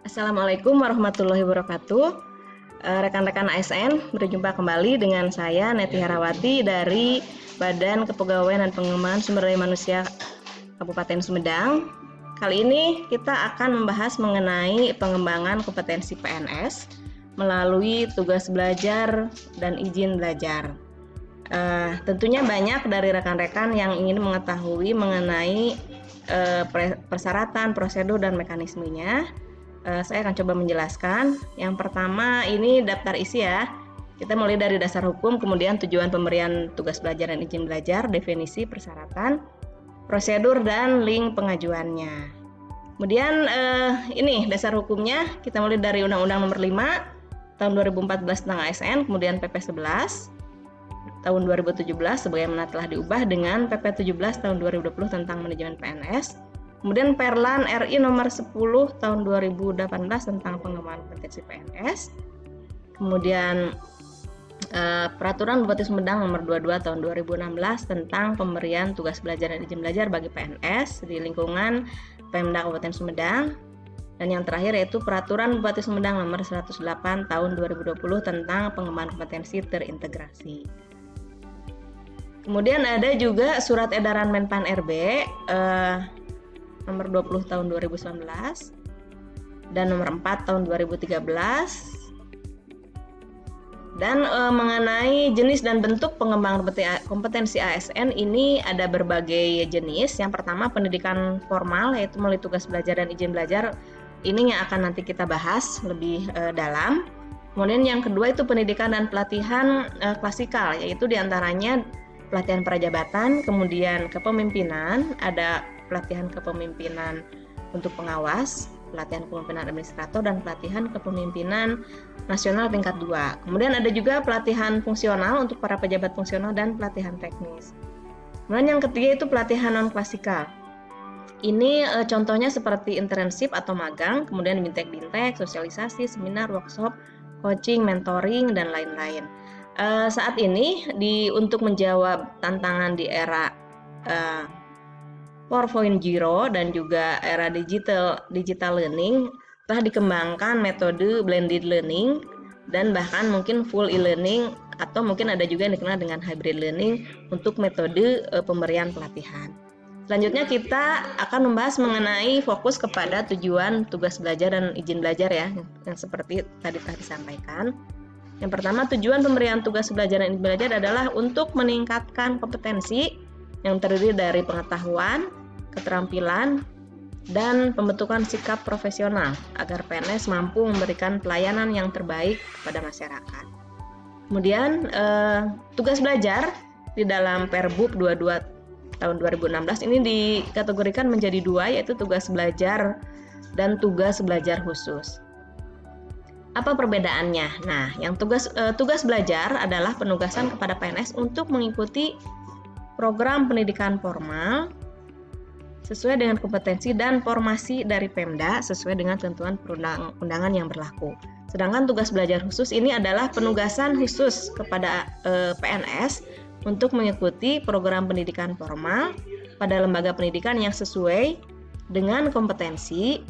Assalamualaikum warahmatullahi wabarakatuh. Rekan-rekan ASN, berjumpa kembali dengan saya Neti Herawati dari Badan Kepegawaian dan Pengembangan Sumber Daya Manusia Kabupaten Sumedang. Kali ini kita akan membahas mengenai pengembangan kompetensi PNS melalui tugas belajar dan izin belajar. Tentunya banyak dari rekan-rekan yang ingin mengetahui mengenai persyaratan, prosedur, dan mekanismenya. Saya akan coba menjelaskan. Yang pertama ini daftar isi ya. Kita mulai dari dasar hukum, kemudian tujuan pemberian tugas belajar dan izin belajar, definisi, persyaratan, prosedur, dan link pengajuannya. Kemudian ini dasar hukumnya, kita mulai dari Undang-Undang Nomor 5 Tahun 2014 tentang ASN, kemudian PP 11 Tahun 2017 sebagaimana telah diubah dengan PP 17 Tahun 2020 tentang manajemen PNS. Kemudian Perlan RI nomor 10 tahun 2018 tentang pengembangan kompetensi PNS. Kemudian Peraturan Bupati Sumedang nomor 22 tahun 2016 tentang pemberian tugas belajar dan izin belajar bagi PNS di lingkungan Pemda Kabupaten Sumedang. Dan yang terakhir yaitu Peraturan Bupati Sumedang nomor 108 tahun 2020 tentang pengembangan kompetensi terintegrasi. Kemudian ada juga Surat Edaran Menpan RB nomor 20 tahun 2019 dan nomor 4 tahun 2013. Dan mengenai jenis dan bentuk pengembangan kompetensi ASN ini ada berbagai jenis. Yang pertama pendidikan formal yaitu melalui tugas belajar dan izin belajar. Ini yang akan nanti kita bahas lebih dalam. Kemudian yang kedua itu pendidikan dan pelatihan klasikal, yaitu diantaranya pelatihan prajabatan, kemudian kepemimpinan, ada pelatihan kepemimpinan untuk pengawas, pelatihan kepemimpinan administrator, dan pelatihan kepemimpinan nasional tingkat 2. Kemudian ada juga pelatihan fungsional untuk para pejabat fungsional dan pelatihan teknis. Kemudian yang ketiga itu pelatihan non-klasikal. Ini contohnya seperti internship atau magang, kemudian bintek-bintek, sosialisasi, seminar, workshop, coaching, mentoring, dan lain-lain. Saat ini untuk menjawab tantangan di era 4.0 dan juga era digital learning telah dikembangkan metode blended learning dan bahkan mungkin full e-learning atau mungkin ada juga yang dikenal dengan hybrid learning untuk metode pemberian pelatihan. Selanjutnya kita akan membahas mengenai fokus kepada tujuan tugas belajar dan izin belajar ya, yang seperti tadi disampaikan. Yang pertama, tujuan pemberian tugas belajar dan izin belajar adalah untuk meningkatkan kompetensi yang terdiri dari pengetahuan, keterampilan, dan pembentukan sikap profesional agar PNS mampu memberikan pelayanan yang terbaik kepada masyarakat. Kemudian tugas belajar di dalam Perbub 22 tahun 2016 ini dikategorikan menjadi dua, yaitu tugas belajar dan tugas belajar khusus. Apa perbedaannya? Nah, yang tugas belajar adalah penugasan kepada PNS untuk mengikuti program pendidikan formal sesuai dengan kompetensi dan formasi dari Pemda sesuai dengan ketentuan perundang-undangan yang berlaku. Sedangkan tugas belajar khusus ini adalah penugasan khusus kepada PNS untuk mengikuti program pendidikan formal pada lembaga pendidikan yang sesuai dengan kompetensi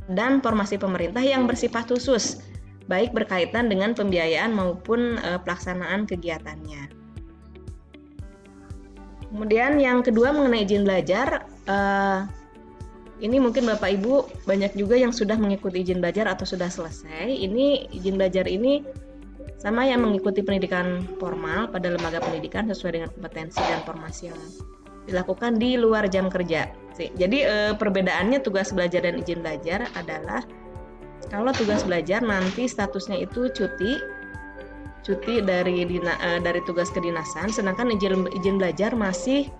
dan formasi pemerintah yang bersifat khusus, baik berkaitan dengan pembiayaan maupun pelaksanaan kegiatannya. Kemudian yang kedua mengenai izin belajar, ini mungkin Bapak Ibu banyak juga yang sudah mengikuti izin belajar atau sudah selesai. Ini izin belajar ini sama yang mengikuti pendidikan formal pada lembaga pendidikan sesuai dengan kompetensi dan formasi yang dilakukan di luar jam kerja. Jadi perbedaannya tugas belajar dan izin belajar adalah kalau tugas belajar nanti statusnya itu cuti dari tugas kedinasan, sedangkan izin belajar masih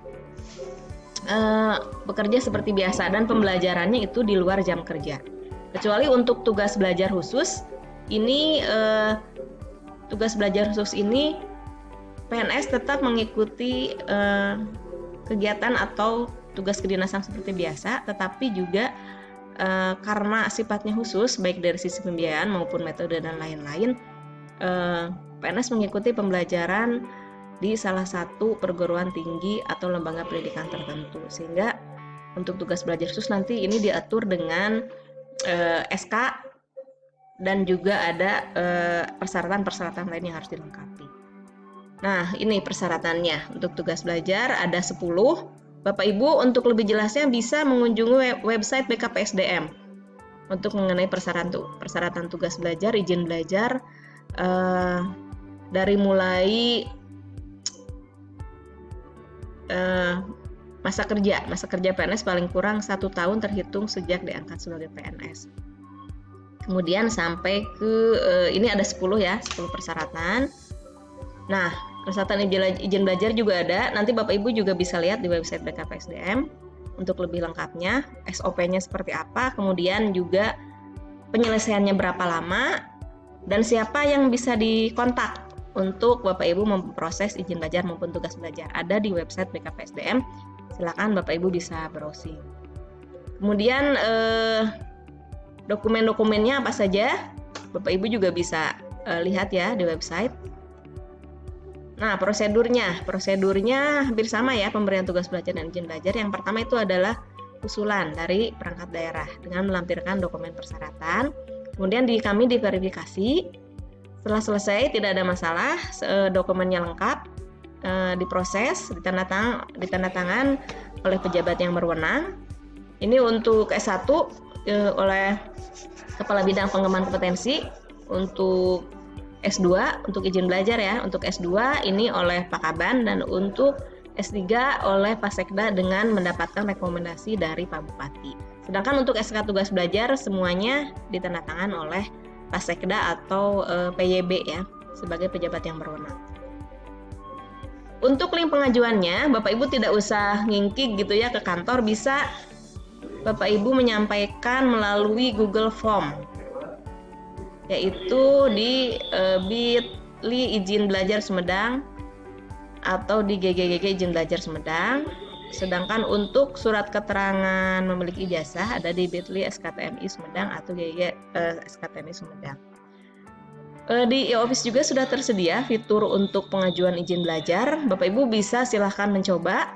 bekerja seperti biasa dan pembelajarannya itu di luar jam kerja. Kecuali untuk tugas belajar khusus ini tugas belajar khusus ini PNS tetap mengikuti kegiatan atau tugas kedinasan seperti biasa, tetapi juga karena sifatnya khusus baik dari sisi pembiayaan maupun metode dan lain-lain, PNS mengikuti pembelajaran di salah satu perguruan tinggi atau lembaga pendidikan tertentu, sehingga untuk tugas belajar khusus nanti ini diatur dengan SK, dan juga ada persyaratan-persyaratan lain yang harus dilengkapi. Nah, ini persyaratannya. Untuk tugas belajar ada 10. Bapak Ibu untuk lebih jelasnya bisa mengunjungi website BKPSDM untuk mengenai persyaratan tugas belajar, izin belajar, dari mulai masa kerja PNS paling kurang 1 tahun terhitung sejak diangkat sebagai PNS. Kemudian sampai ke ini ada 10 ya, 10 persyaratan. Nah, persyaratan izin belajar juga ada. Nanti Bapak Ibu juga bisa lihat di website BKPSDM untuk lebih lengkapnya, SOP-nya seperti apa, kemudian juga penyelesaiannya berapa lama, dan siapa yang bisa dikontak untuk Bapak Ibu memproses izin belajar maupun tugas belajar. Ada di website BKPSDM. Silakan Bapak Ibu bisa browsing. Kemudian dokumen-dokumennya apa saja, Bapak Ibu juga bisa lihat ya di website. Nah, prosedurnya hampir sama ya, pemberian tugas belajar dan izin belajar. Yang pertama itu adalah usulan dari perangkat daerah dengan melampirkan dokumen persyaratan. Kemudian kami diverifikasi. Setelah selesai tidak ada masalah, dokumennya lengkap, diproses, ditandatangan oleh pejabat yang berwenang. Ini untuk S1 oleh Kepala Bidang Pengembangan Kompetensi, untuk S2 untuk izin belajar ya, untuk S2 ini oleh Pak Kaban, dan untuk S3 oleh Pak Sekda dengan mendapatkan rekomendasi dari Pak Bupati. Sedangkan untuk SK tugas belajar semuanya ditandatangan oleh Pak Sekda atau PYB ya, sebagai pejabat yang berwenang. Untuk link pengajuannya, Bapak Ibu tidak usah ngingkik gitu ya ke kantor, bisa Bapak Ibu menyampaikan melalui Google Form, yaitu di bit.ly izin belajar Sumedang atau di GGGG izin belajar Sumedang. Sedangkan untuk surat keterangan memiliki ijazah ada di bit.ly SKTMI Sumedang atau GGG SKTMI Sumedang. Di e-office juga sudah tersedia fitur untuk pengajuan izin belajar. Bapak Ibu bisa silahkan mencoba.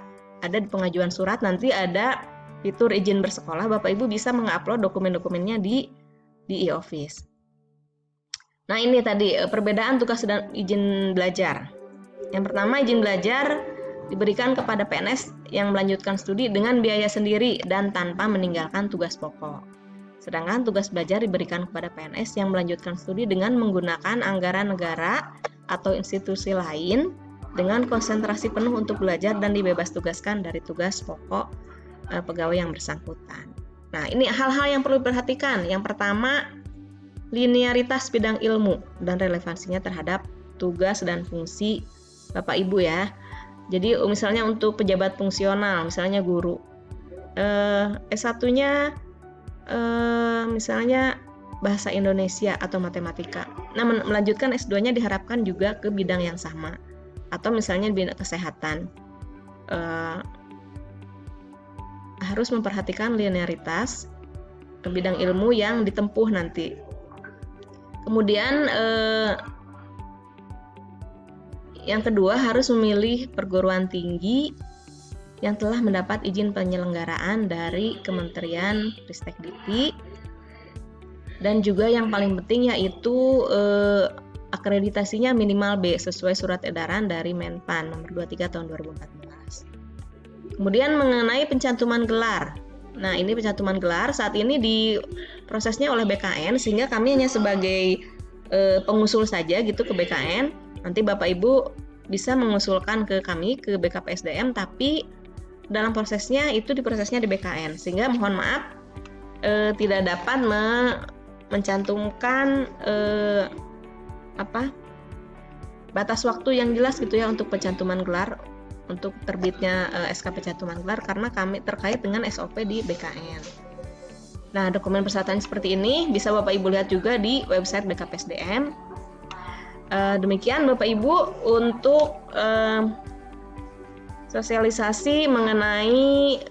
Ada di pengajuan surat, nanti ada fitur izin bersekolah. Bapak Ibu bisa mengupload dokumen-dokumennya di e-office. Nah, ini tadi perbedaan tugas dan izin belajar. Yang pertama, izin belajar diberikan kepada PNS yang melanjutkan studi dengan biaya sendiri dan tanpa meninggalkan tugas pokok. Sedangkan tugas belajar diberikan kepada PNS yang melanjutkan studi dengan menggunakan anggaran negara atau institusi lain dengan konsentrasi penuh untuk belajar dan dibebas tugaskan dari tugas pokok pegawai yang bersangkutan. Nah, ini hal-hal yang perlu diperhatikan. Yang pertama, linearitas bidang ilmu dan relevansinya terhadap tugas dan fungsi Bapak Ibu ya. Jadi misalnya untuk pejabat fungsional, misalnya guru, S1-nya misalnya bahasa Indonesia atau matematika. Nah, melanjutkan S2-nya diharapkan juga ke bidang yang sama. Atau misalnya bidang kesehatan, harus memperhatikan linearitas bidang ilmu yang ditempuh nanti. Kemudian yang kedua, harus memilih perguruan tinggi yang telah mendapat izin penyelenggaraan dari Kementerian Ristekdikti, dan juga yang paling penting yaitu akreditasinya minimal B sesuai surat edaran dari Menpan nomor 23 tahun 2014. Kemudian mengenai pencantuman gelar. Nah, ini pencantuman gelar saat ini diprosesnya oleh BKN, sehingga kami hanya sebagai pengusul saja gitu ke BKN. Nanti Bapak Ibu bisa mengusulkan ke kami, ke BKPSDM, tapi dalam prosesnya itu diprosesnya di BKN, sehingga mohon maaf tidak dapat mencantumkan batas waktu yang jelas gitu ya untuk pencantuman gelar, untuk terbitnya SK pencantuman gelar, karena kami terkait dengan SOP di BKN. Nah, dokumen persyaratan seperti ini bisa Bapak Ibu lihat juga di website BKPSDM. Demikian Bapak Ibu untuk sosialisasi mengenai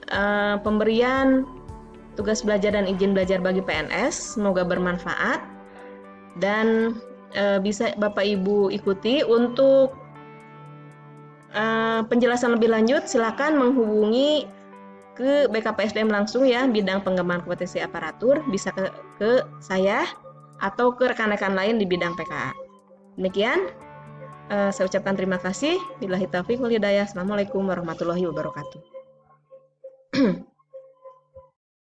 pemberian tugas belajar dan izin belajar bagi PNS. Semoga bermanfaat dan bisa Bapak Ibu ikuti. Untuk penjelasan lebih lanjut silakan menghubungi ke BKPSDM langsung ya, bidang pengembangan kompetensi aparatur, bisa ke saya atau ke rekan-rekan lain di bidang PKA. Demikian, saya ucapkan terima kasih. Billahi taufiq wal hidayah. Assalamualaikum warahmatullahi wabarakatuh.